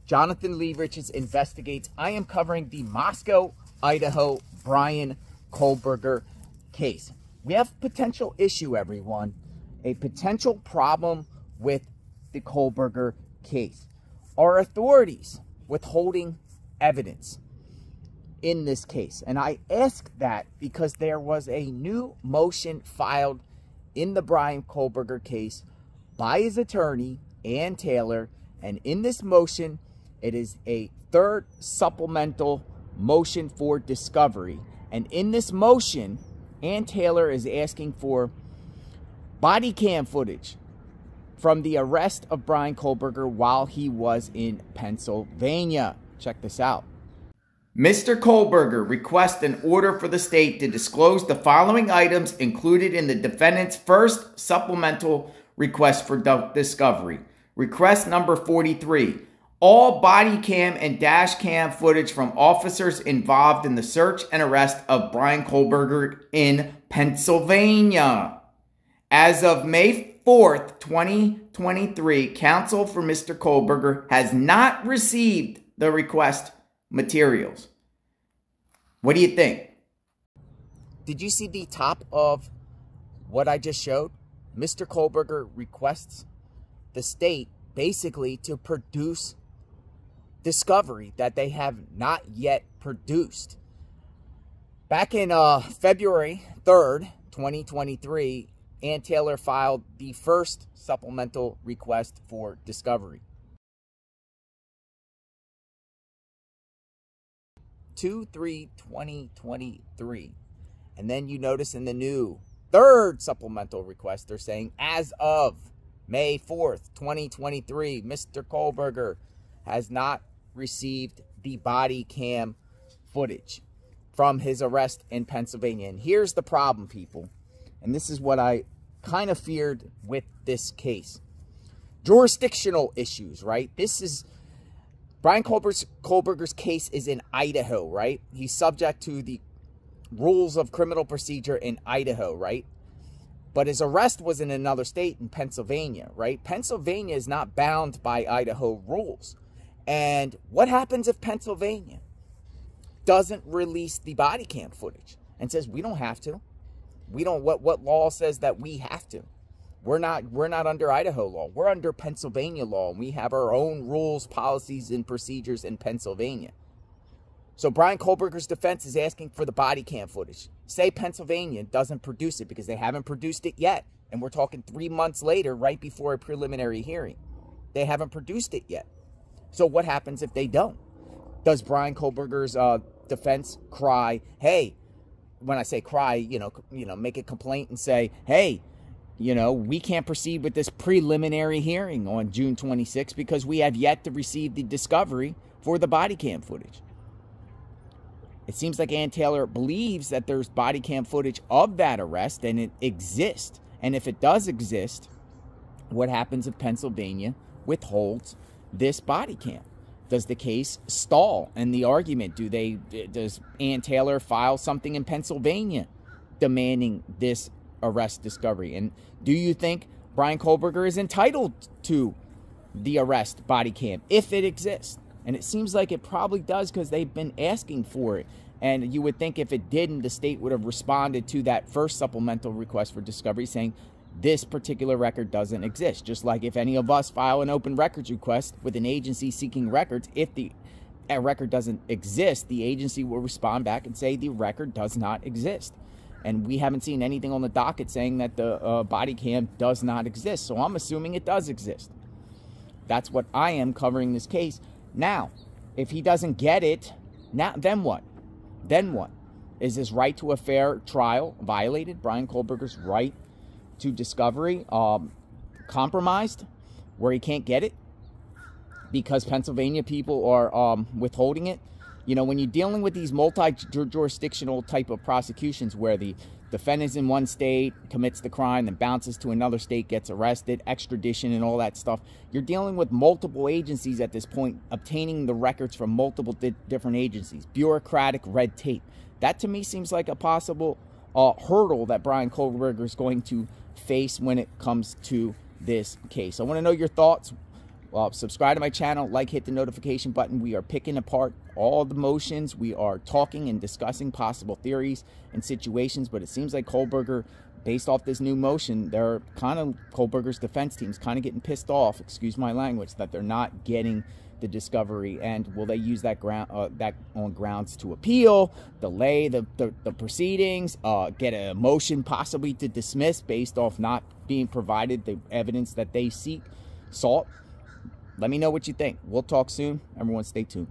Jonathan Lee Riches Investigates. I am covering the Moscow, Idaho, Bryan Kohberger case. We have a potential issue, everyone. A potential problem with the Kohberger case. Are authorities withholding evidence in this case? And I ask that because there was a new motion filed in the Bryan Kohberger case by his attorney, Ann Taylor. And in this motion, it is a third supplemental motion for discovery. And in this motion, Ann Taylor is asking for body cam footage from the arrest of Bryan Kohberger while he was in Pennsylvania. Check this out. Mr. Kohberger requests an order for the state to disclose the following items included in the defendant's first supplemental request for discovery. Request number 43. All body cam and dash cam footage from officers involved in the search and arrest of Bryan Kohberger in Pennsylvania. As of May 4th, 2023, counsel for Mr. Kohberger has not received the request materials. What do you think? Did you see the top of what I just showed? Mr. Kohberger requests the state basically to produce discovery that they have not yet produced. Back in February 3rd, 2023, Ann Taylor filed the first supplemental request for discovery. 2/3/2023. And then you notice in the new third supplemental request, they're saying as of May 4th, 2023, Mr. Kohberger has not received the body cam footage from his arrest in Pennsylvania. And here's the problem, people. And this is what I kind of feared with this case. Jurisdictional issues, right? This is Bryan Kohberger's case is in Idaho, right? He's subject to the rules of criminal procedure in Idaho, right? But his arrest was in another state, in Pennsylvania, right? Pennsylvania is not bound by Idaho rules. And what happens if Pennsylvania doesn't release the body cam footage and says we don't have to? We don't. What law says that we have to? We're not under Idaho law. We're under Pennsylvania law. And we have our own rules, policies, and procedures in Pennsylvania. So Bryan Kohberger's defense is asking for the body cam footage. Say Pennsylvania doesn't produce it because they haven't produced it yet. And we're talking 3 months later, right before a preliminary hearing. They haven't produced it yet. So what happens if they don't? Does Bryan Kohberger's defense cry, hey, when I say cry, you know, make a complaint and say, hey, we can't proceed with this preliminary hearing on June 26th because we have yet to receive the discovery for the body cam footage. It seems like Ann Taylor believes that there's body cam footage of that arrest and it exists. And if it does exist, what happens if Pennsylvania withholds this body cam? Does the case stall? And the argument, does Ann Taylor file something in Pennsylvania demanding this arrest discovery? And do you think Bryan Kohberger is entitled to the arrest body cam if it exists? And it seems like it probably does because they've been asking for it. And you would think if it didn't, the state would have responded to that first supplemental request for discovery saying this particular record doesn't exist. Just like if any of us file an open records request with an agency seeking records, if a record doesn't exist, the agency will respond back and say the record does not exist. And we haven't seen anything on the docket saying that the body cam does not exist. So I'm assuming it does exist. That's what I am covering this case. Now, if he doesn't get it, now then what? Then what? Is his right to a fair trial violated? Bryan Kohberger's right to discovery compromised where he can't get it because Pennsylvania people are withholding it? When you're dealing with these multi-jurisdictional type of prosecutions where the defendant's in one state, commits the crime, then bounces to another state, gets arrested, extradition and all that stuff, you're dealing with multiple agencies at this point, obtaining the records from multiple different agencies. Bureaucratic red tape. That to me seems like a possible hurdle that Bryan Kohberger is going to face when it comes to this case. I want to know your thoughts. Well, subscribe to my channel, like, hit the notification button. We are picking apart all the motions. We are talking and discussing possible theories and situations, but it seems like Kohberger, based off this new motion, they're kind of, Kohberger's defense team's kind of getting pissed off, excuse my language, that they're not getting the discovery. And will they use that on grounds to appeal, delay the proceedings, get a motion possibly to dismiss based off not being provided the evidence that they sought? Let me know what you think. We'll talk soon. Everyone stay tuned.